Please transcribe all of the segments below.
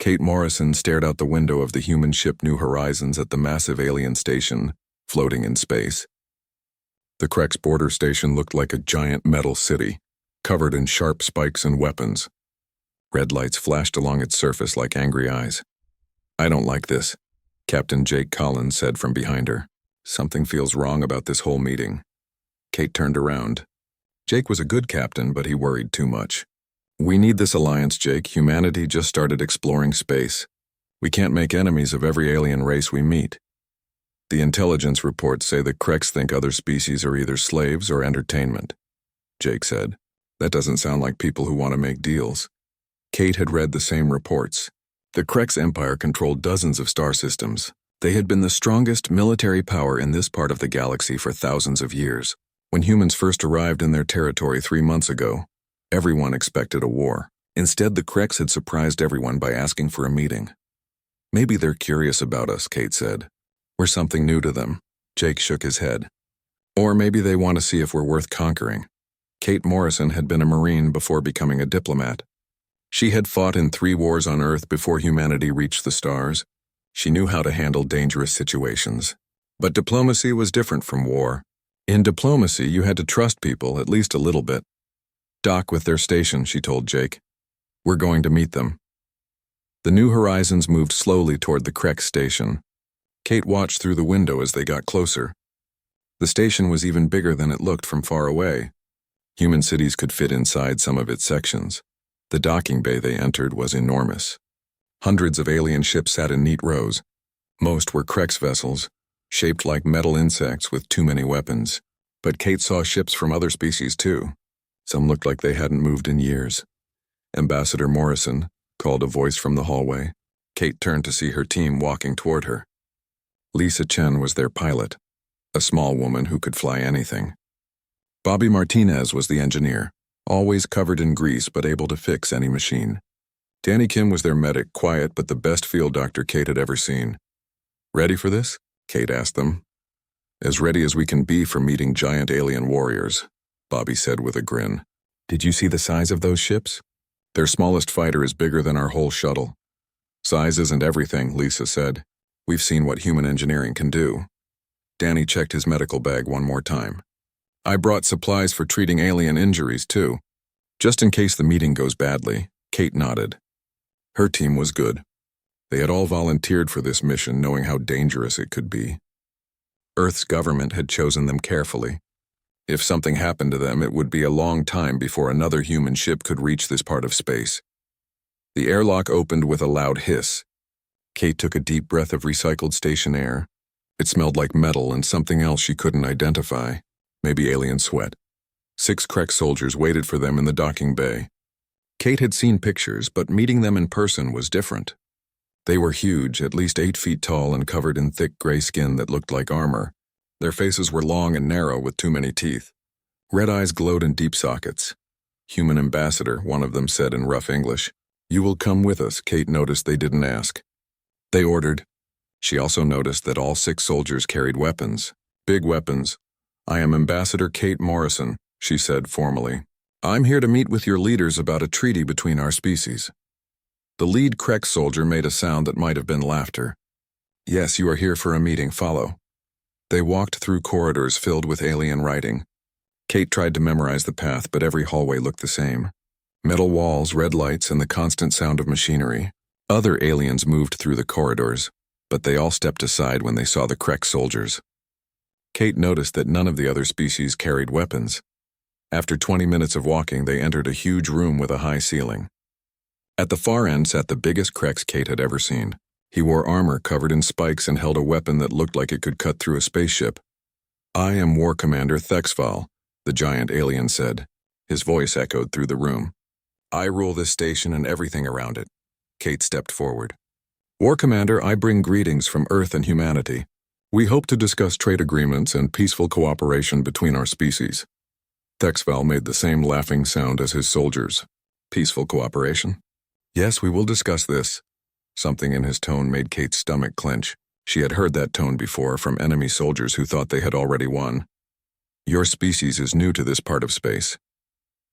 Kate Morrison stared out the window of the human ship New Horizons at the massive alien station, floating in space. The Krex border station looked like a giant metal city, covered in sharp spikes and weapons. Red lights flashed along its surface like angry eyes. "I don't like this," Captain Jake Collins said from behind her. "Something feels wrong about this whole meeting." Kate turned around. Jake was a good captain, but he worried too much. "We need this alliance, Jake. Humanity just started exploring space. We can't make enemies of every alien race we meet. The intelligence reports say the Krex think other species are either slaves or entertainment," Jake said. "That doesn't sound like people who want to make deals." Kate had read the same reports. The Krex Empire controlled dozens of star systems. They had been the strongest military power in this part of the galaxy for thousands of years. When humans first arrived in their territory 3 months ago, everyone expected a war. Instead, the Krex had surprised everyone by asking for a meeting. "Maybe they're curious about us," Kate said. "We're something new to them." Jake shook his head. "Or maybe they want to see if we're worth conquering." Kate Morrison had been a Marine before becoming a diplomat. She had fought in 3 wars on Earth before humanity reached the stars. She knew how to handle dangerous situations. But diplomacy was different from war. In diplomacy, you had to trust people, at least a little bit. "Dock with their station," she told Jake. "We're going to meet them." The New Horizons moved slowly toward the Krex station. Kate watched through the window as they got closer. The station was even bigger than it looked from far away. Human cities could fit inside some of its sections. The docking bay they entered was enormous. Hundreds of alien ships sat in neat rows. Most were Krex vessels, shaped like metal insects with too many weapons. But Kate saw ships from other species too. Some looked like they hadn't moved in years. "Ambassador Morrison," called a voice from the hallway. Kate turned to see her team walking toward her. Lisa Chen was their pilot, a small woman who could fly anything. Bobby Martinez was the engineer, always covered in grease but able to fix any machine. Danny Kim was their medic, quiet but the best field doctor Kate had ever seen. "Ready for this?" Kate asked them. "As ready as we can be for meeting giant alien warriors," Bobby said with a grin. "Did you see the size of those ships? Their smallest fighter is bigger than our whole shuttle." "Size isn't everything," Lisa said. "We've seen what human engineering can do." Danny checked his medical bag one more time. "I brought supplies for treating alien injuries, too. Just in case the meeting goes badly." Kate nodded. Her team was good. They had all volunteered for this mission, knowing how dangerous it could be. Earth's government had chosen them carefully. If something happened to them, it would be a long time before another human ship could reach this part of space. The airlock opened with a loud hiss. Kate took a deep breath of recycled station air. It smelled like metal and something else she couldn't identify. Maybe alien sweat. 6 Krex soldiers waited for them in the docking bay. Kate had seen pictures, but meeting them in person was different. They were huge, at least 8 feet tall and covered in thick gray skin that looked like armor. Their faces were long and narrow with too many teeth. Red eyes glowed in deep sockets. "Human ambassador," one of them said in rough English. "You will come with us." Kate noticed they didn't ask. They ordered. She also noticed that all 6 soldiers carried weapons. Big weapons. "I am Ambassador Kate Morrison," she said formally. "I'm here to meet with your leaders about a treaty between our species." The lead Krex soldier made a sound that might have been laughter. "Yes, you are here for a meeting. Follow." They walked through corridors filled with alien writing. Kate tried to memorize the path, but every hallway looked the same. Metal walls, red lights, and the constant sound of machinery. Other aliens moved through the corridors, but they all stepped aside when they saw the Krex soldiers. Kate noticed that none of the other species carried weapons. After 20 minutes of walking, they entered a huge room with a high ceiling. At the far end sat the biggest Krex Kate had ever seen. He wore armor covered in spikes and held a weapon that looked like it could cut through a spaceship. "I am War Commander Thexval," the giant alien said. His voice echoed through the room. "I rule this station and everything around it." Kate stepped forward. "War Commander, I bring greetings from Earth and humanity. We hope to discuss trade agreements and peaceful cooperation between our species." Thexval made the same laughing sound as his soldiers. "Peaceful cooperation?" "Yes, we will discuss this." Something in his tone made Kate's stomach clench. She had heard that tone before from enemy soldiers who thought they had already won. "Your species is new to this part of space."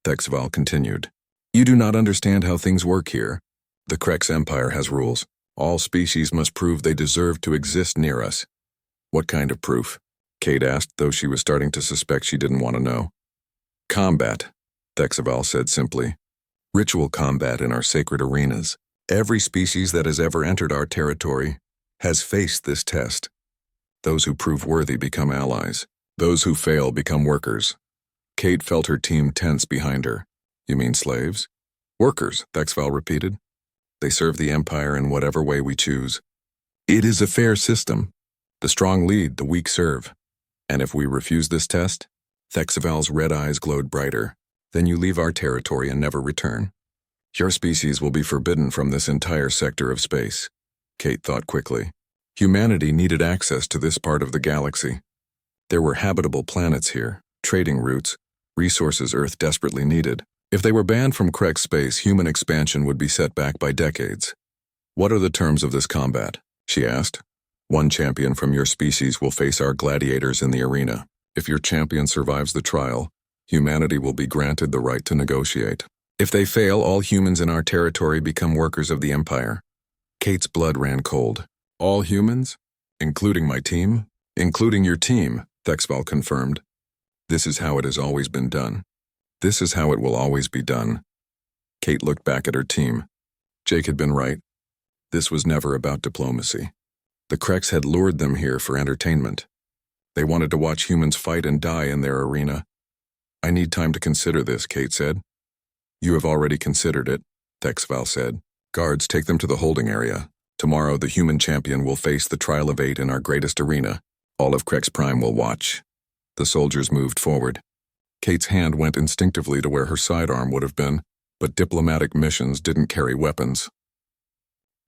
Thexval continued. "You do not understand how things work here. The Krex Empire has rules. All species must prove they deserve to exist near us. What kind of proof? Kate asked, though she was starting to suspect she didn't want to know. Combat, Thexaval said simply. Ritual combat in our sacred arenas. Every species that has ever entered our territory has faced this test. Those who prove worthy become allies. Those who fail become workers. Kate felt her team tense behind her. You mean slaves? Workers, Thexval repeated. They serve the Empire in whatever way we choose. It is a fair system. The strong lead, the weak serve. And if we refuse this test, Thexaval's red eyes glowed brighter. Then you leave our territory and never return. Your species will be forbidden from this entire sector of space. Kate thought quickly. Humanity needed access to this part of the galaxy. There were habitable planets here, trading routes, resources Earth desperately needed. If they were banned from Krex space, human expansion would be set back by decades. What are the terms of this combat? She asked. One champion from your species will face our gladiators in the arena. If your champion survives the trial, humanity will be granted the right to negotiate. If they fail, all humans in our territory become workers of the Empire. Kate's blood ran cold. All humans? Including my team? Including your team, Thexval confirmed. This is how it has always been done. This is how it will always be done. Kate looked back at her team. Jake had been right. This was never about diplomacy. The Krex had lured them here for entertainment. They wanted to watch humans fight and die in their arena. I need time to consider this, Kate said. You have already considered it, Thexval said. Guards, take them to the holding area. Tomorrow, the human champion will face the trial of 8 in our greatest arena. All of Krex Prime will watch. The soldiers moved forward. Kate's hand went instinctively to where her sidearm would have been, but diplomatic missions didn't carry weapons.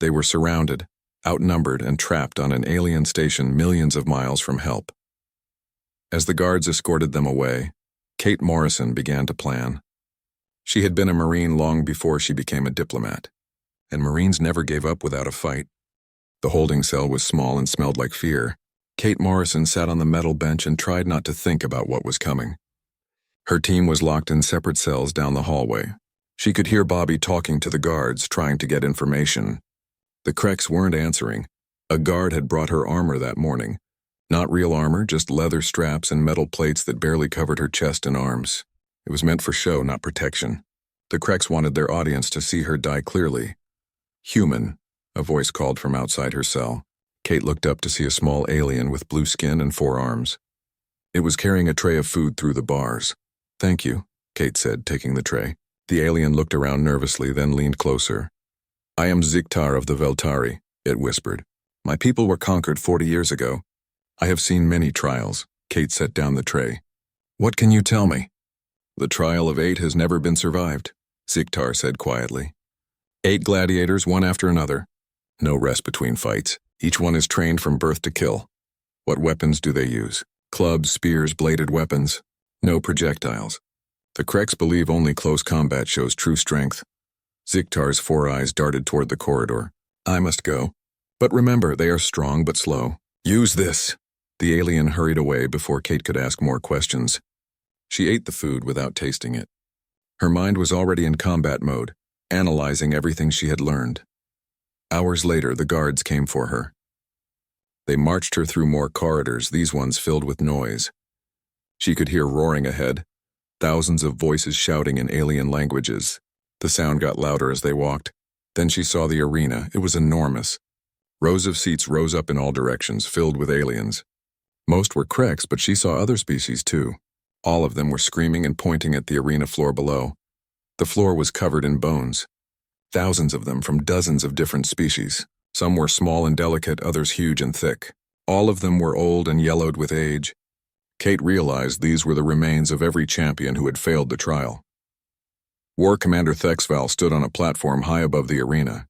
They were surrounded, outnumbered, and trapped on an alien station millions of miles from help. As the guards escorted them away, Kate Morrison began to plan. She had been a Marine long before she became a diplomat, and Marines never gave up without a fight. The holding cell was small and smelled like fear. Kate Morrison sat on the metal bench and tried not to think about what was coming. Her team was locked in separate cells down the hallway. She could hear Bobby talking to the guards, trying to get information. The Krex weren't answering. A guard had brought her armor that morning. Not real armor, just leather straps and metal plates that barely covered her chest and arms. It was meant for show, not protection. The Krex wanted their audience to see her die clearly. Human, a voice called from outside her cell. Kate looked up to see a small alien with blue skin and 4 arms. It was carrying a tray of food through the bars. Thank you, Kate said, taking the tray. The alien looked around nervously, then leaned closer. I am Ziktar of the Veltari, it whispered. My people were conquered 40 years ago. I have seen many trials. Kate set down the tray. What can you tell me? The trial of 8 has never been survived, Ziktar said quietly. 8 gladiators, one after another. No rest between fights. Each one is trained from birth to kill. What weapons do they use? Clubs, spears, bladed weapons. No projectiles. The Krex believe only close combat shows true strength. Ziktar's 4 eyes darted toward the corridor. I must go. But remember, they are strong but slow. Use this. The alien hurried away before Kate could ask more questions. She ate the food without tasting it. Her mind was already in combat mode, analyzing everything she had learned. Hours later, the guards came for her. They marched her through more corridors, these ones filled with noise. She could hear roaring ahead, thousands of voices shouting in alien languages. The sound got louder as they walked. Then she saw the arena. It was enormous. Rows of seats rose up in all directions, filled with aliens. Most were Krex, but she saw other species too. All of them were screaming and pointing at the arena floor below. The floor was covered in bones. Thousands of them from dozens of different species. Some were small and delicate, others huge and thick. All of them were old and yellowed with age. Kate realized these were the remains of every champion who had failed the trial. War Commander Thexval stood on a platform high above the arena.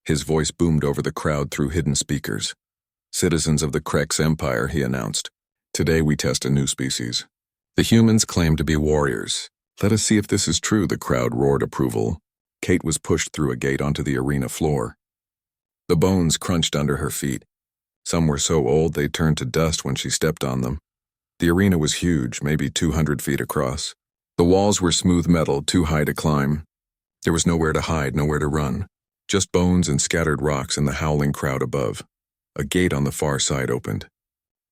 His voice boomed over the crowd through hidden speakers. Citizens of the Krex Empire, he announced. Today we test a new species. The humans claim to be warriors. Let us see if this is true, the crowd roared approval. Kate was pushed through a gate onto the arena floor. The bones crunched under her feet. Some were so old they turned to dust when she stepped on them. The arena was huge, maybe 200 feet across. The walls were smooth metal, too high to climb. There was nowhere to hide, nowhere to run. Just bones and scattered rocks and the howling crowd above. A gate on the far side opened.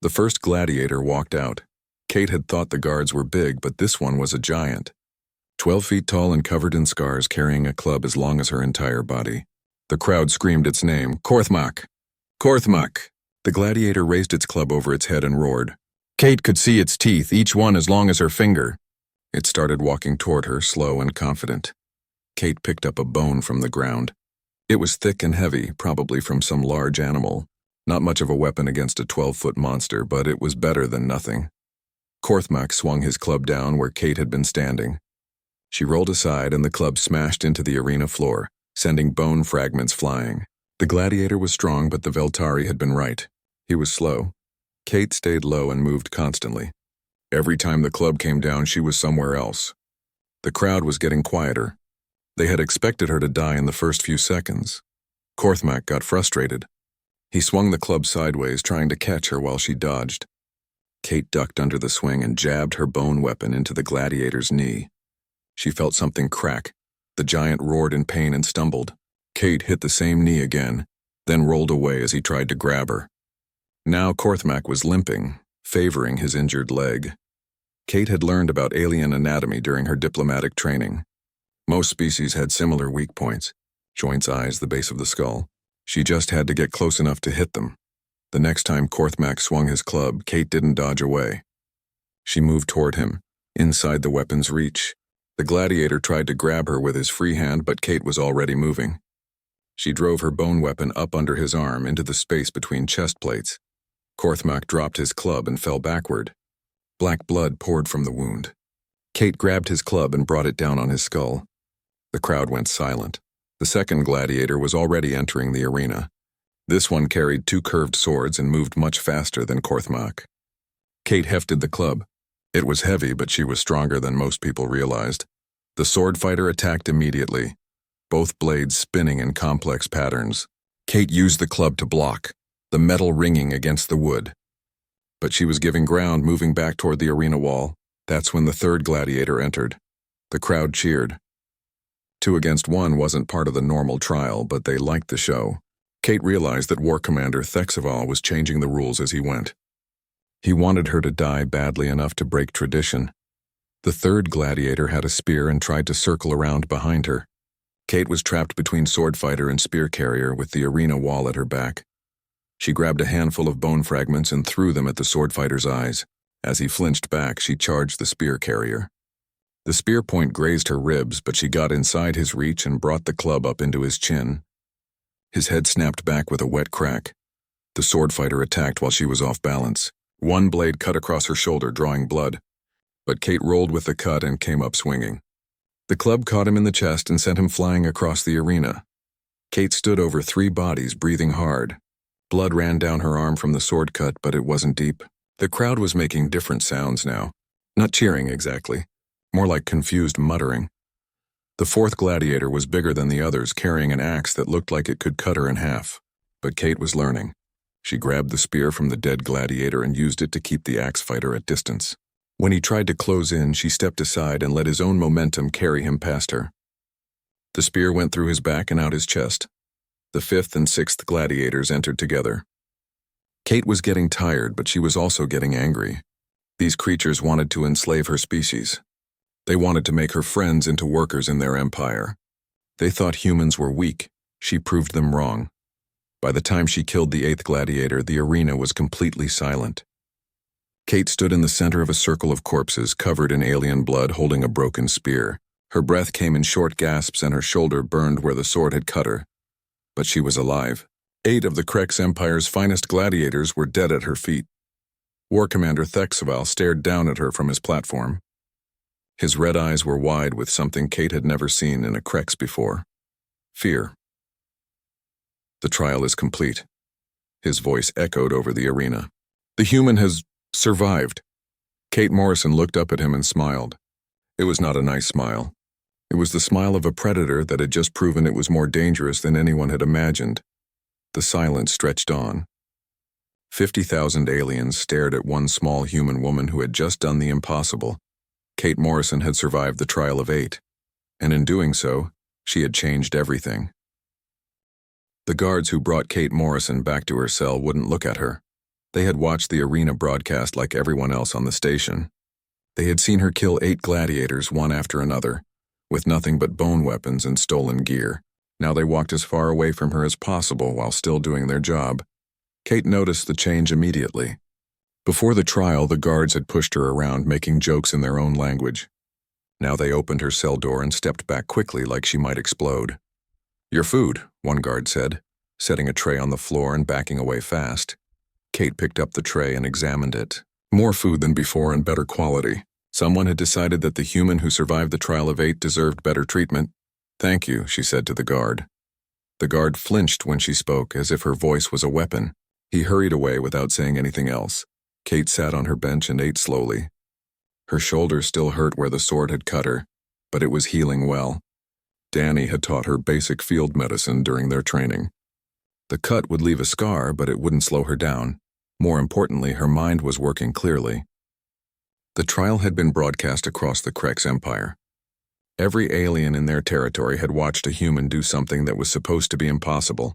The first gladiator walked out. Kate had thought the guards were big, but this one was a giant. 12 feet tall and covered in scars, carrying a club as long as her entire body. The crowd screamed its name, Korthmak! Korthmak! The gladiator raised its club over its head and roared. Kate could see its teeth, each one as long as her finger. It started walking toward her, slow and confident. Kate picked up a bone from the ground. It was thick and heavy, probably from some large animal. Not much of a weapon against a 12-foot monster, but it was better than nothing. Korthmak swung his club down where Kate had been standing. She rolled aside and the club smashed into the arena floor, sending bone fragments flying. The gladiator was strong, but the Veltari had been right. He was slow. Kate stayed low and moved constantly. Every time the club came down, she was somewhere else. The crowd was getting quieter. They had expected her to die in the first few seconds. Korthmak got frustrated. He swung the club sideways, trying to catch her while she dodged. Kate ducked under the swing and jabbed her bone weapon into the gladiator's knee. She felt something crack. The giant roared in pain and stumbled. Kate hit the same knee again, then rolled away as he tried to grab her. Now Korthmak was limping, favoring his injured leg. Kate had learned about alien anatomy during her diplomatic training. Most species had similar weak points, joints, eyes, the base of the skull. She just had to get close enough to hit them. The next time Korthmak swung his club, Kate didn't dodge away. She moved toward him, inside the weapon's reach. The gladiator tried to grab her with his free hand, but Kate was already moving. She drove her bone weapon up under his arm into the space between chest plates. Korthmak dropped his club and fell backward. Black blood poured from the wound. Kate grabbed his club and brought it down on his skull. The crowd went silent. The second gladiator was already entering the arena. This one carried 2 curved swords and moved much faster than Korthmak. Kate hefted the club. It was heavy, but she was stronger than most people realized. The sword fighter attacked immediately, both blades spinning in complex patterns. Kate used the club to block, the metal ringing against the wood. But she was giving ground, moving back toward the arena wall. That's when the third gladiator entered. The crowd cheered. 2 against 1 wasn't part of the normal trial, but they liked the show. Kate realized that War Commander Thexaval was changing the rules as he went. He wanted her to die badly enough to break tradition. The third gladiator had a spear and tried to circle around behind her. Kate was trapped between sword fighter and spear carrier with the arena wall at her back. She grabbed a handful of bone fragments and threw them at the sword fighter's eyes. As he flinched back, she charged the spear carrier. The spear point grazed her ribs, but she got inside his reach and brought the club up into his chin. His head snapped back with a wet crack. The sword fighter attacked while she was off balance. One blade cut across her shoulder, drawing blood. But Kate rolled with the cut and came up swinging. The club caught him in the chest and sent him flying across the arena. Kate stood over 3 bodies, breathing hard. Blood ran down her arm from the sword cut, but it wasn't deep. The crowd was making different sounds now. Not cheering exactly. More like confused muttering. The fourth gladiator was bigger than the others, carrying an axe that looked like it could cut her in half. But Kate was learning. She grabbed the spear from the dead gladiator and used it to keep the axe fighter at distance. When he tried to close in, she stepped aside and let his own momentum carry him past her. The spear went through his back and out his chest. The 5th and 6th gladiators entered together. Kate was getting tired, but she was also getting angry. These creatures wanted to enslave her species. They wanted to make her friends into workers in their empire. They thought humans were weak. She proved them wrong. By the time she killed the 8th gladiator, the arena was completely silent. Kate stood in the center of a circle of corpses covered in alien blood, holding a broken spear. Her breath came in short gasps and her shoulder burned where the sword had cut her. But she was alive. 8 of the Krex Empire's finest gladiators were dead at her feet. War Commander Thexaval stared down at her from his platform. His red eyes were wide with something Kate had never seen in a Krex before. Fear. The trial is complete. His voice echoed over the arena. The human has survived. Kate Morrison looked up at him and smiled. It was not a nice smile. It was the smile of a predator that had just proven it was more dangerous than anyone had imagined. The silence stretched on. 50,000 aliens stared at one small human woman who had just done the impossible. Kate Morrison had survived the trial of 8, and in doing so, she had changed everything. The guards who brought Kate Morrison back to her cell wouldn't look at her. They had watched the arena broadcast like everyone else on the station. They had seen her kill 8 gladiators one after another, with nothing but bone weapons and stolen gear. Now they walked as far away from her as possible while still doing their job. Kate noticed the change immediately. Before the trial, the guards had pushed her around, making jokes in their own language. Now they opened her cell door and stepped back quickly like she might explode. "Your food," one guard said, setting a tray on the floor and backing away fast. Kate picked up the tray and examined it. More food than before and better quality. Someone had decided that the human who survived the trial of 8 deserved better treatment. "Thank you," she said to the guard. The guard flinched when she spoke, as if her voice was a weapon. He hurried away without saying anything else. Kate sat on her bench and ate slowly. Her shoulder still hurt where the sword had cut her, but it was healing well. Danny had taught her basic field medicine during their training. The cut would leave a scar, but it wouldn't slow her down. More importantly, her mind was working clearly. The trial had been broadcast across the Krex Empire. Every alien in their territory had watched a human do something that was supposed to be impossible.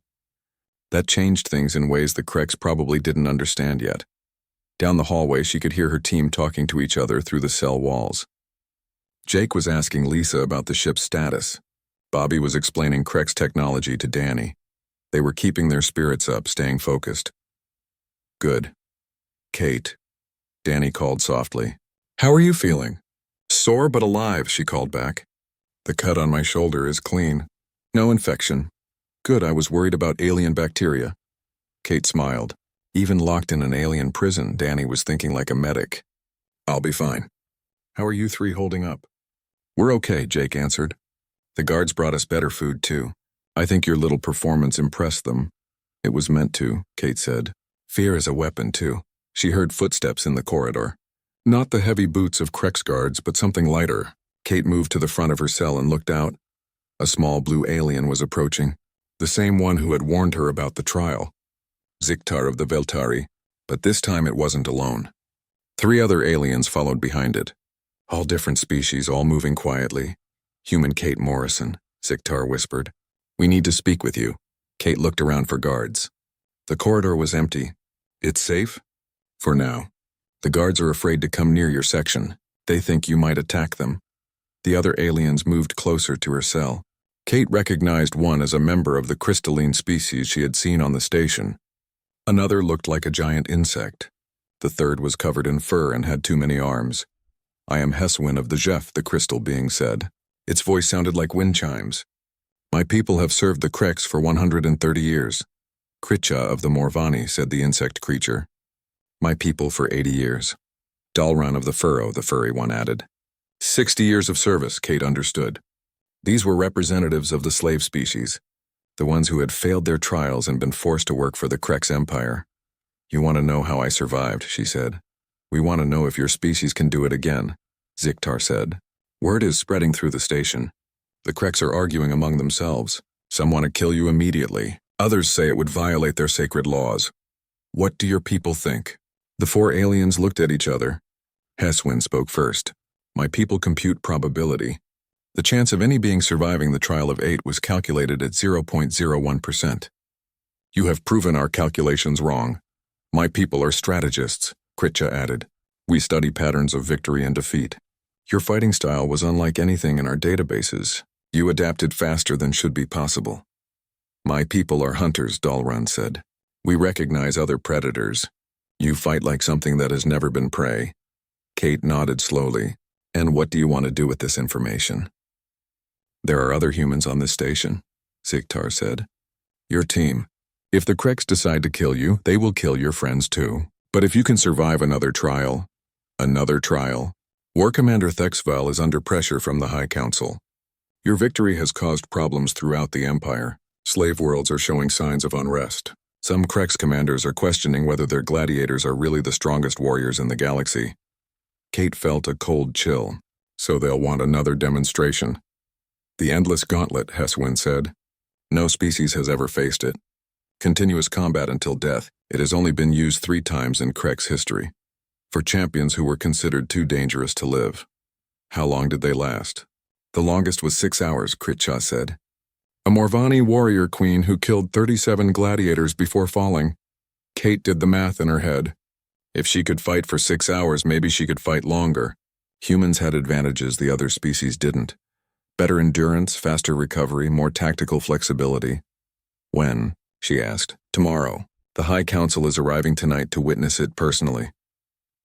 That changed things in ways the Krex probably didn't understand yet. Down the hallway, she could hear her team talking to each other through the cell walls. Jake was asking Lisa about the ship's status. Bobby was explaining Krex technology to Danny. They were keeping their spirits up, staying focused. "Good. Kate," Danny called softly. "How are you feeling?" "Sore but alive," she called back. "The cut on my shoulder is clean. No infection." "Good, I was worried about alien bacteria." Kate smiled. Even locked in an alien prison, Danny was thinking like a medic. "I'll be fine. How are you 3 holding up?" "We're okay," Jake answered. "The guards brought us better food, too. I think your little performance impressed them." "It was meant to," Kate said. "Fear is a weapon, too." She heard footsteps in the corridor. Not the heavy boots of Krex guards, but something lighter. Kate moved to the front of her cell and looked out. A small blue alien was approaching, the same one who had warned her about the trial. Ziktar of the Veltari, but this time it wasn't alone. 3 other aliens followed behind it. All different species, all moving quietly. "Human Kate Morrison," Ziktar whispered. "We need to speak with you." Kate looked around for guards. The corridor was empty. "It's safe?" "For now. The guards are afraid to come near your section. They think you might attack them." The other aliens moved closer to her cell. Kate recognized one as a member of the crystalline species she had seen on the station. Another looked like a giant insect. The third was covered in fur and had too many arms. "I am Heswin of the Jef," the crystal being said. Its voice sounded like wind chimes. "My people have served the Krex for 130 years. Kritcha of the Morvani," said the insect creature. "My people for 80 years. Dalran of the Furrow," the furry one added. 60 years of service, Kate understood. These were representatives of the slave species, the ones who had failed their trials and been forced to work for the Krex Empire. "You want to know how I survived," she said. "We want to know if your species can do it again," Ziktar said. "Word is spreading through the station. The Krex are arguing among themselves. Some want to kill you immediately. Others say it would violate their sacred laws. What do your people think?" The 4 aliens looked at each other. Heswin spoke first. "My people compute probability. The chance of any being surviving the trial of 8 was calculated at 0.01%. You have proven our calculations wrong. My people are strategists," Kritcha added. "We study patterns of victory and defeat. Your fighting style was unlike anything in our databases. You adapted faster than should be possible." "My people are hunters," Dalran said. "We recognize other predators. You fight like something that has never been prey." Kate nodded slowly. "And what do you want to do with this information?" "There are other humans on this station," Ziktar said. "Your team. If the Krex decide to kill you, they will kill your friends too. But if you can survive another trial, War Commander Thexval is under pressure from the High Council. Your victory has caused problems throughout the Empire. Slave worlds are showing signs of unrest. Some Krex commanders are questioning whether their gladiators are really the strongest warriors in the galaxy." Kate felt a cold chill. "So they'll want another demonstration." "The endless gauntlet," Heswin said. "No species has ever faced it. Continuous combat until death. It has only been used 3 times in Krex history. For champions who were considered too dangerous to live." "How long did they last?" "The longest was 6 hours," Kritcha said. A Morvani warrior queen who killed 37 gladiators before falling. Kate did the math in her head. If she could fight for 6 hours, maybe she could fight longer. Humans had advantages the other species didn't. Better endurance, faster recovery, more tactical flexibility. When? She asked. Tomorrow. The High Council is arriving tonight to witness it personally.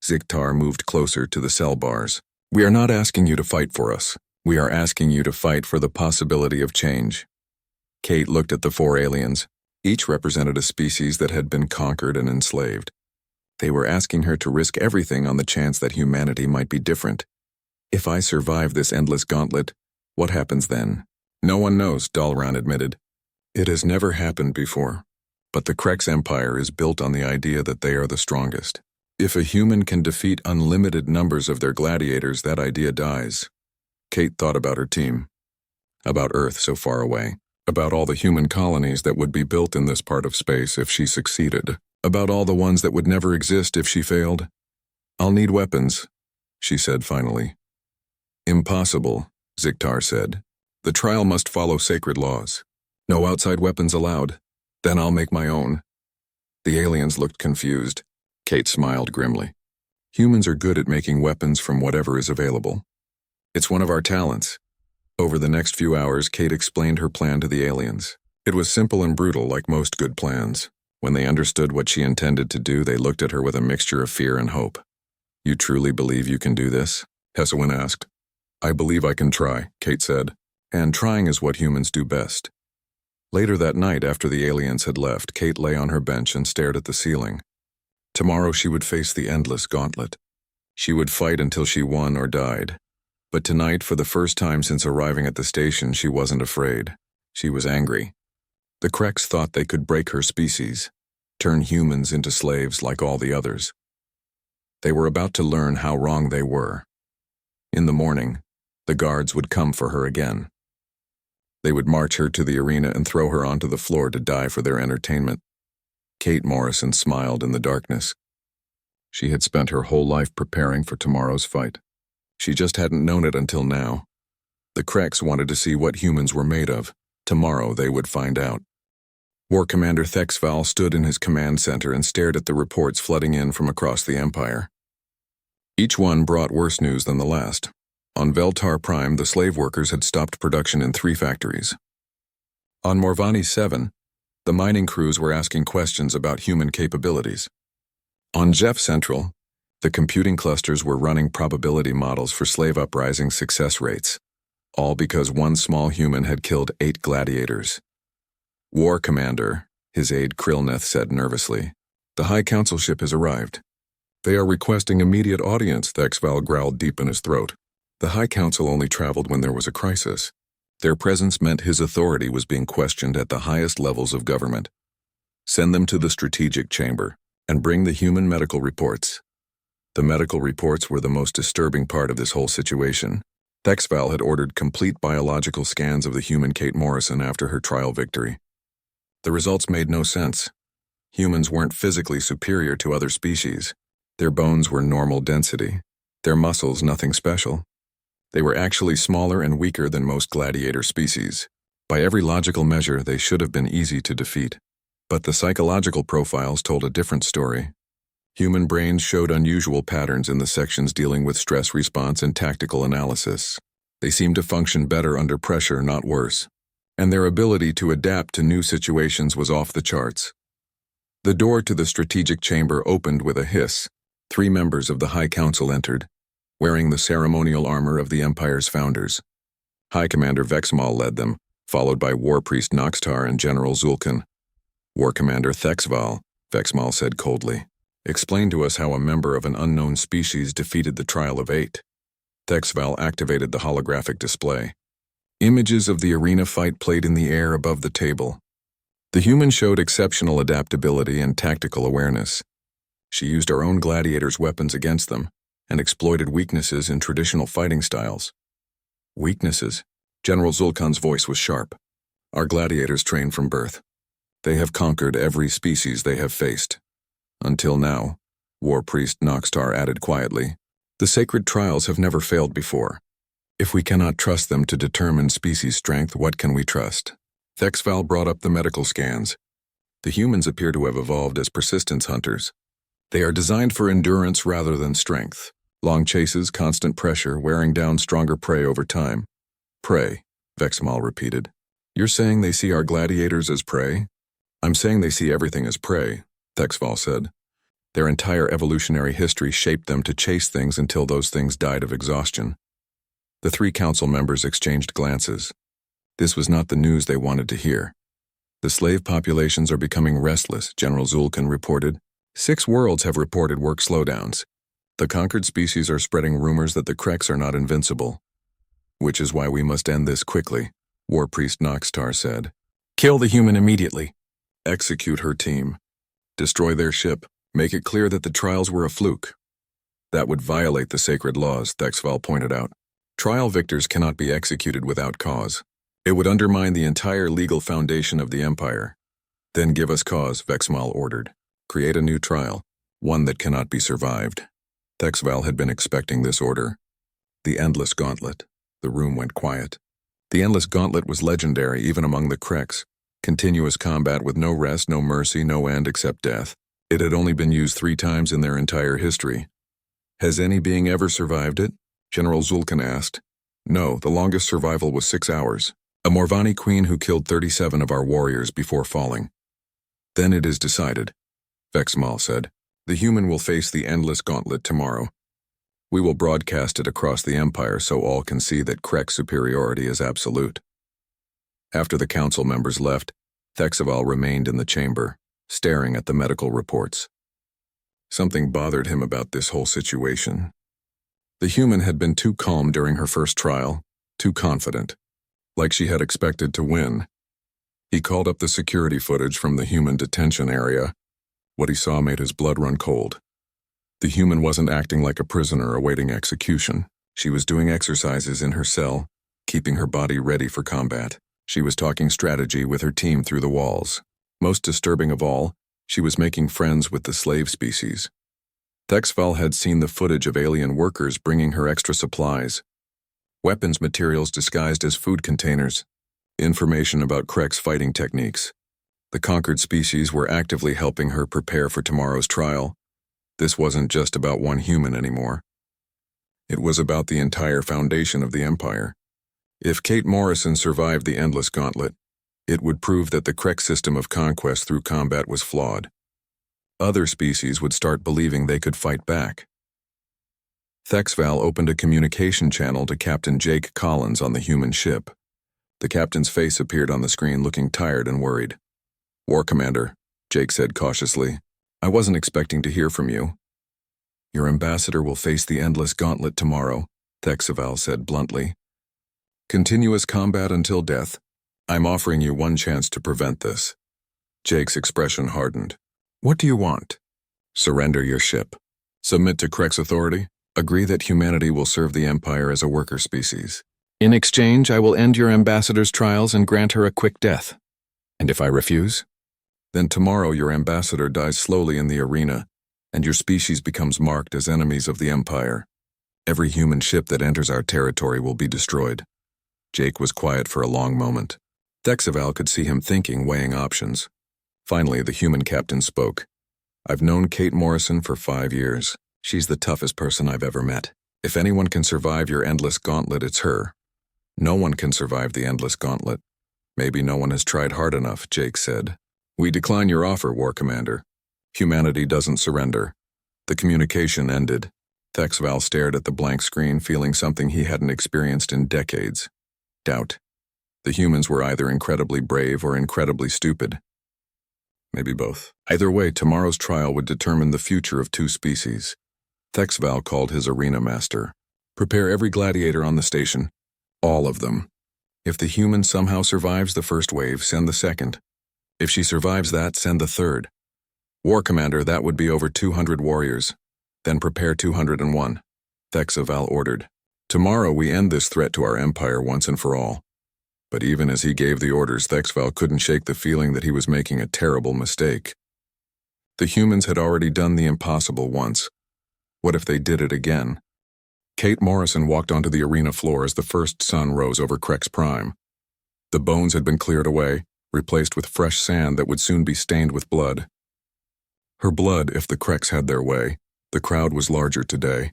Ziktar moved closer to the cell bars. We are not asking you to fight for us. We are asking you to fight for the possibility of change. Kate looked at the 4 aliens. Each represented a species that had been conquered and enslaved. They were asking her to risk everything on the chance that humanity might be different. If I survive this endless gauntlet, what happens then? No one knows, Dalran admitted. It has never happened before. But the Krex Empire is built on the idea that they are the strongest. If a human can defeat unlimited numbers of their gladiators, that idea dies. Kate thought about her team. About Earth so far away. About all the human colonies that would be built in this part of space if she succeeded. About all the ones that would never exist if she failed. I'll need weapons, she said finally. Impossible, Ziktar said. The trial must follow sacred laws. No outside weapons allowed. Then I'll make my own. The aliens looked confused. Kate smiled grimly. Humans are good at making weapons from whatever is available. It's one of our talents. Over the next few hours, Kate explained her plan to the aliens. It was simple and brutal, like most good plans. When they understood what she intended to do, they looked at her with a mixture of fear and hope. You truly believe you can do this? Hesselwyn asked. I believe I can try, Kate said. And trying is what humans do best. Later that night, after the aliens had left, Kate lay on her bench and stared at the ceiling. Tomorrow she would face the endless gauntlet. She would fight until she won or died. But tonight, for the first time since arriving at the station, she wasn't afraid. She was angry. The Krex thought they could break her species, turn humans into slaves like all the others. They were about to learn how wrong they were. In the morning, the guards would come for her again. They would march her to the arena and throw her onto the floor to die for their entertainment. Kate Morrison smiled in the darkness. She had spent her whole life preparing for tomorrow's fight. She just hadn't known it until now. The Krex wanted to see what humans were made of. Tomorrow they would find out. War Commander Thexval stood in his command center and stared at the reports flooding in from across the Empire. Each one brought worse news than the last. On Veltar Prime, the slave workers had stopped production in 3 factories. On Morvani 7, the mining crews were asking questions about human capabilities. On Jeff Central, the computing clusters were running probability models for slave uprising success rates, all because one small human had killed 8 gladiators. War Commander, his aide Krillneth said nervously, the High Council ship has arrived. They are requesting immediate audience, Thexval growled deep in his throat. The High Council only traveled when there was a crisis. Their presence meant his authority was being questioned at the highest levels of government. Send them to the strategic chamber and bring the human medical reports. The medical reports were the most disturbing part of this whole situation. Thexval had ordered complete biological scans of the human Kate Morrison after her trial victory. The results made no sense. Humans weren't physically superior to other species. Their bones were normal density. Their muscles nothing special. They were actually smaller and weaker than most gladiator species. By every logical measure, they should have been easy to defeat. But the psychological profiles told a different story. Human brains showed unusual patterns in the sections dealing with stress response and tactical analysis. They seemed to function better under pressure, not worse. And their ability to adapt to new situations was off the charts. The door to the strategic chamber opened with a hiss. 3 members of the High Council entered, wearing the ceremonial armor of the Empire's founders. High Commander Vexmal led them, followed by War Priest Noxtar and General Zulkan. War Commander Thexval, Vexmal said coldly, explain to us how a member of an unknown species defeated the trial of 8. Thexval activated the holographic display. Images of the arena fight played in the air above the table. The human showed exceptional adaptability and tactical awareness. She used our own gladiators' weapons against them and exploited weaknesses in traditional fighting styles. Weaknesses? General Zulkan's voice was sharp. Our gladiators train from birth. They have conquered every species they have faced. Until now, War Priest Noxtar added quietly, the sacred trials have never failed before. If we cannot trust them to determine species strength, what can we trust? Thexval brought up the medical scans. The humans appear to have evolved as persistence hunters. They are designed for endurance rather than strength. Long chases, constant pressure, wearing down stronger prey over time. Prey, Vexmal repeated. You're saying they see our gladiators as prey? I'm saying they see everything as prey, Thexval said. Their entire evolutionary history shaped them to chase things until those things died of exhaustion. The three council members exchanged glances. This was not the news they wanted to hear. The slave populations are becoming restless, General Zulkan reported. 6 worlds have reported work slowdowns. The conquered species are spreading rumors that the Kreks are not invincible. Which is why we must end this quickly, War Priest Noxtar said. Kill the human immediately. Execute her team. Destroy their ship. Make it clear that the trials were a fluke. That would violate the sacred laws, Thexval pointed out. Trial victors cannot be executed without cause. It would undermine the entire legal foundation of the Empire. Then give us cause, Vexmal ordered. Create a new trial, one that cannot be survived. Thexval had been expecting this order. The Endless Gauntlet. The room went quiet. The Endless Gauntlet was legendary even among the Kreks. Continuous combat with no rest, no mercy, no end except death. It had only been used 3 times in their entire history. Has any being ever survived it? General Zulkan asked. No, the longest survival was 6 hours. A Morvani queen who killed 37 of our warriors before falling. Then it is decided, Vexmal said. The human will face the Endless Gauntlet tomorrow. We will broadcast it across the Empire so all can see that Krek superiority is absolute. After the council members left, Thexval remained in the chamber, staring at the medical reports. Something bothered him about this whole situation. The human had been too calm during her first trial, too confident, like she had expected to win. He called up the security footage from the human detention area. What he saw made his blood run cold. The human wasn't acting like a prisoner awaiting execution. She was doing exercises in her cell, keeping her body ready for combat. She was talking strategy with her team through the walls. Most disturbing of all, she was making friends with the slave species. Thexval had seen the footage of alien workers bringing her extra supplies. Weapons materials disguised as food containers. Information about Krek's fighting techniques. The conquered species were actively helping her prepare for tomorrow's trial. This wasn't just about one human anymore. It was about the entire foundation of the Empire. If Kate Morrison survived the Endless Gauntlet, it would prove that the Krek system of conquest through combat was flawed. Other species would start believing they could fight back. Thexval opened a communication channel to Captain Jake Collins on the human ship. The captain's face appeared on the screen looking tired and worried. War Commander, Jake said cautiously, I wasn't expecting to hear from you. Your ambassador will face the Endless Gauntlet tomorrow, Thexval said bluntly. Continuous combat until death. I'm offering you one chance to prevent this. Jake's expression hardened. What do you want? Surrender your ship. Submit to Krek's authority. Agree that humanity will serve the Empire as a worker species. In exchange, I will end your ambassador's trials and grant her a quick death. And if I refuse? Then tomorrow your ambassador dies slowly in the arena, and your species becomes marked as enemies of the Empire. Every human ship that enters our territory will be destroyed. Jake was quiet for a long moment. Thexval could see him thinking, weighing options. Finally, the human captain spoke. I've known Kate Morrison for 5 years. She's the toughest person I've ever met. If anyone can survive your Endless Gauntlet, it's her. No one can survive the Endless Gauntlet. Maybe no one has tried hard enough, Jake said. We decline your offer, War Commander. Humanity doesn't surrender. The communication ended. Thexval stared at the blank screen, feeling something he hadn't experienced in decades. Doubt. The humans were either incredibly brave or incredibly stupid. Maybe both. Either way, tomorrow's trial would determine the future of 2 species. Thexval called his arena master. Prepare every gladiator on the station. All of them. If the human somehow survives the first wave, send the second. If she survives that, send the third. War Commander, that would be over 200 warriors. Then prepare 201. Thexval ordered. Tomorrow we end this threat to our empire once and for all. But even as he gave the orders, Thexval couldn't shake the feeling that he was making a terrible mistake. The humans had already done the impossible once. What if they did it again? Kate Morrison walked onto the arena floor as the first sun rose over Krek's prime. The bones had been cleared away, replaced with fresh sand that would soon be stained with blood. Her blood, if the Krex had their way. The crowd was larger today.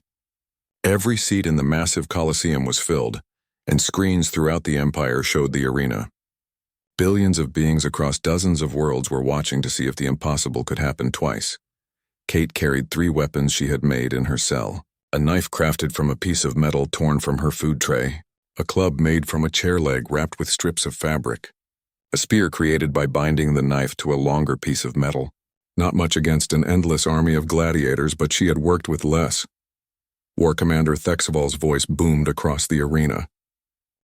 Every seat in the massive Colosseum was filled, and screens throughout the Empire showed the arena. Billions of beings across dozens of worlds were watching to see if the impossible could happen twice. Kate carried 3 weapons she had made in her cell. A knife crafted from a piece of metal torn from her food tray. A club made from a chair leg wrapped with strips of fabric. A spear created by binding the knife to a longer piece of metal. Not much against an endless army of gladiators, but she had worked with less. War Commander Thexaval's voice boomed across the arena.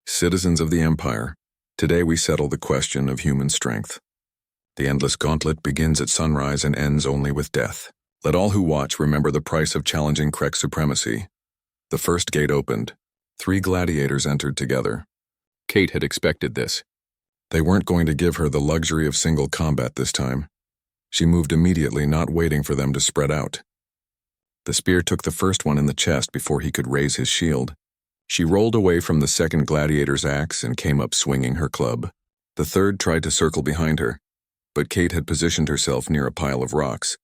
Citizens of the Empire, today we settle the question of human strength. The endless gauntlet begins at sunrise and ends only with death. Let all who watch remember the price of challenging Krex supremacy. The first gate opened. 3 gladiators entered together. Kate had expected this. They weren't going to give her the luxury of single combat this time. She moved immediately, not waiting for them to spread out. The spear took the first one in the chest before he could raise his shield. She rolled away from the second gladiator's axe and came up swinging her club. The third tried to circle behind her, but Kate had positioned herself near a pile of rocks.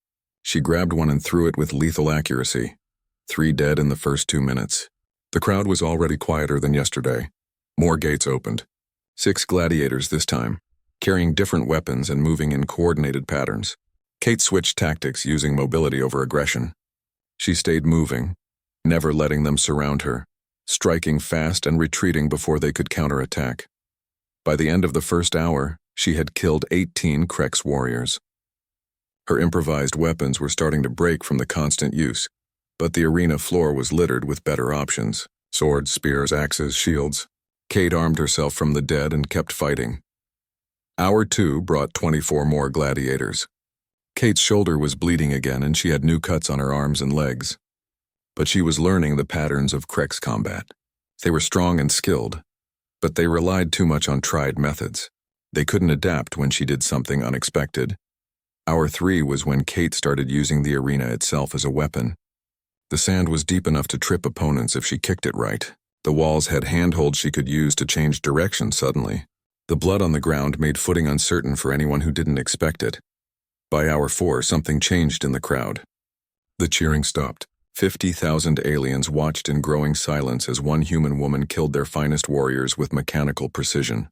She grabbed one and threw it with lethal accuracy. 3 dead in the first 2 minutes. The crowd was already quieter than yesterday. More gates opened. 6 gladiators this time, carrying different weapons and moving in coordinated patterns. Kate switched tactics, using mobility over aggression. She stayed moving, never letting them surround her, striking fast and retreating before they could counterattack. By the end of the first hour, she had killed 18 Krex warriors. Her improvised weapons were starting to break from the constant use, but the arena floor was littered with better options: swords, spears, axes, shields. Kate armed herself from the dead and kept fighting. Hour 2 brought 24 more gladiators. Kate's shoulder was bleeding again and she had new cuts on her arms and legs. But she was learning the patterns of Krex combat. They were strong and skilled, but they relied too much on tried methods. They couldn't adapt when she did something unexpected. Hour 3 was when Kate started using the arena itself as a weapon. The sand was deep enough to trip opponents if she kicked it right. The walls had handholds she could use to change direction suddenly. The blood on the ground made footing uncertain for anyone who didn't expect it. By hour 4, something changed in the crowd. The cheering stopped. 50,000 aliens watched in growing silence as one human woman killed their finest warriors with mechanical precision.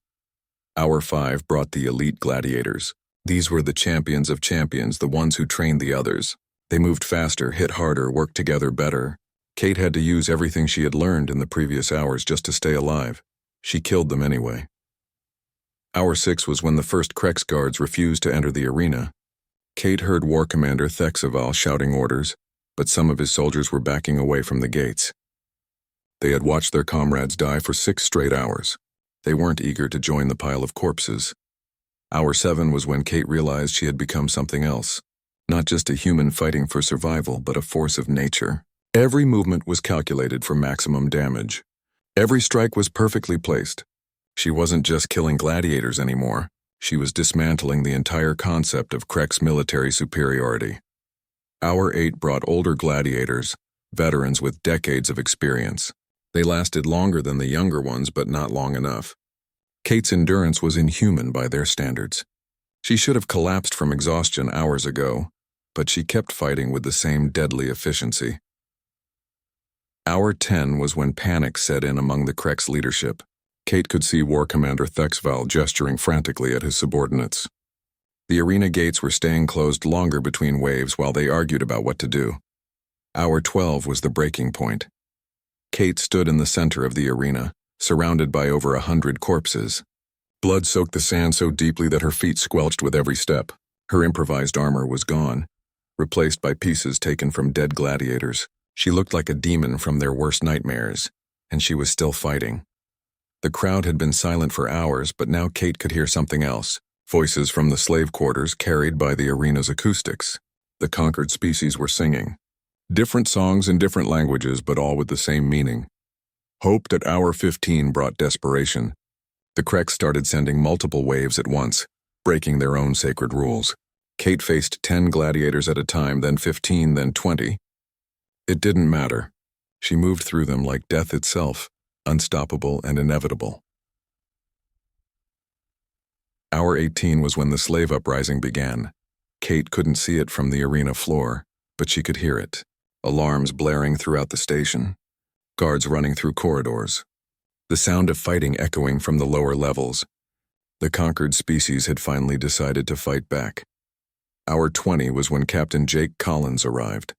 Hour 5 brought the elite gladiators. These were the champions of champions, the ones who trained the others. They moved faster, hit harder, worked together better. Kate had to use everything she had learned in the previous hours just to stay alive. She killed them anyway. Hour 6 was when the first Krex guards refused to enter the arena. Kate heard War Commander Thexaval shouting orders, but some of his soldiers were backing away from the gates. They had watched their comrades die for 6 straight hours. They weren't eager to join the pile of corpses. Hour 7 was when Kate realized she had become something else. Not just a human fighting for survival, but a force of nature. Every movement was calculated for maximum damage. Every strike was perfectly placed. She wasn't just killing gladiators anymore. She was dismantling the entire concept of Krex military superiority. Hour 8 brought older gladiators, veterans with decades of experience. They lasted longer than the younger ones, but not long enough. Kate's endurance was inhuman by their standards. She should have collapsed from exhaustion hours ago, but she kept fighting with the same deadly efficiency. Hour 10 was when panic set in among the Krex leadership. Kate could see War Commander Thexaval gesturing frantically at his subordinates. The arena gates were staying closed longer between waves while they argued about what to do. Hour 12 was the breaking point. Kate stood in the center of the arena, surrounded by over 100 corpses. Blood soaked the sand so deeply that her feet squelched with every step. Her improvised armor was gone, replaced by pieces taken from dead gladiators. She looked like a demon from their worst nightmares, and she was still fighting. The crowd had been silent for hours, but now Kate could hear something else. Voices from the slave quarters carried by the arena's acoustics. The conquered species were singing. Different songs in different languages, but all with the same meaning. Hope at hour 15 brought desperation. The Krex started sending multiple waves at once, breaking their own sacred rules. Kate faced 10 gladiators at a time, then 15, then 20. It didn't matter. She moved through them like death itself, unstoppable and inevitable. Hour 18 was when the slave uprising began. Kate couldn't see it from the arena floor, but she could hear it. Alarms blaring throughout the station. Guards running through corridors. The sound of fighting echoing from the lower levels. The conquered species had finally decided to fight back. Hour 20 was when Captain Jake Collins arrived.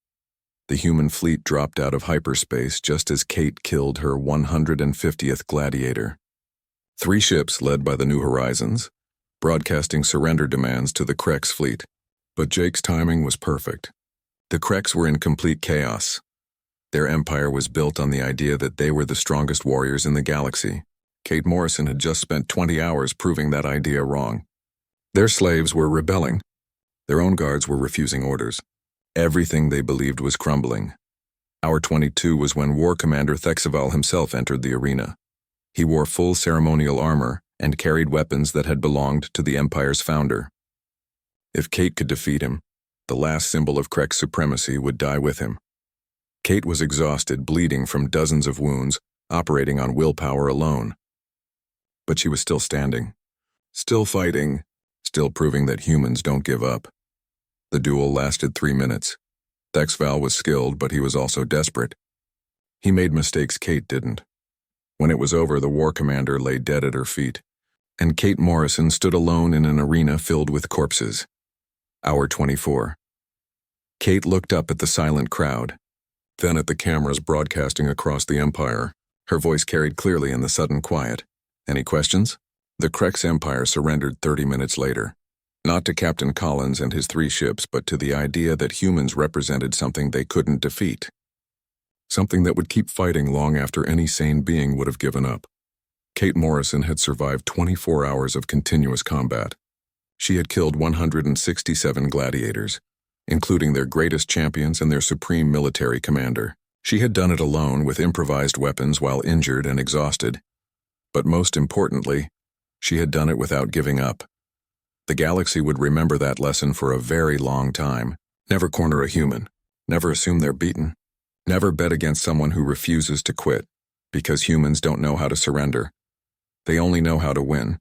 The human fleet dropped out of hyperspace just as Kate killed her 150th gladiator. 3 ships led by the New Horizons, broadcasting surrender demands to the Krex fleet. But Jake's timing was perfect. The Krex were in complete chaos. Their empire was built on the idea that they were the strongest warriors in the galaxy. Kate Morrison had just spent 20 hours proving that idea wrong. Their slaves were rebelling. Their own guards were refusing orders. Everything they believed was crumbling. Hour 22 was when War Commander Thexaval himself entered the arena. He wore full ceremonial armor and carried weapons that had belonged to the Empire's founder. If Kate could defeat him, the last symbol of Krex supremacy would die with him. Kate was exhausted, bleeding from dozens of wounds, operating on willpower alone. But she was still standing, still fighting, still proving that humans don't give up. The duel lasted 3 minutes. Thexval was skilled, but he was also desperate. He made mistakes Kate didn't. When it was over, the war commander lay dead at her feet, and Kate Morrison stood alone in an arena filled with corpses. Hour 24. Kate looked up at the silent crowd, then at the cameras broadcasting across the Empire. Her voice carried clearly in the sudden quiet. Any questions? The Krex Empire surrendered 30 minutes later. Not to Captain Collins and his 3 ships, but to the idea that humans represented something they couldn't defeat. Something that would keep fighting long after any sane being would have given up. Kate Morrison had survived 24 hours of continuous combat. She had killed 167 gladiators, including their greatest champions and their supreme military commander. She had done it alone with improvised weapons while injured and exhausted. But most importantly, she had done it without giving up. The galaxy would remember that lesson for a very long time. Never corner a human. Never assume they're beaten. Never bet against someone who refuses to quit, because humans don't know how to surrender. They only know how to win.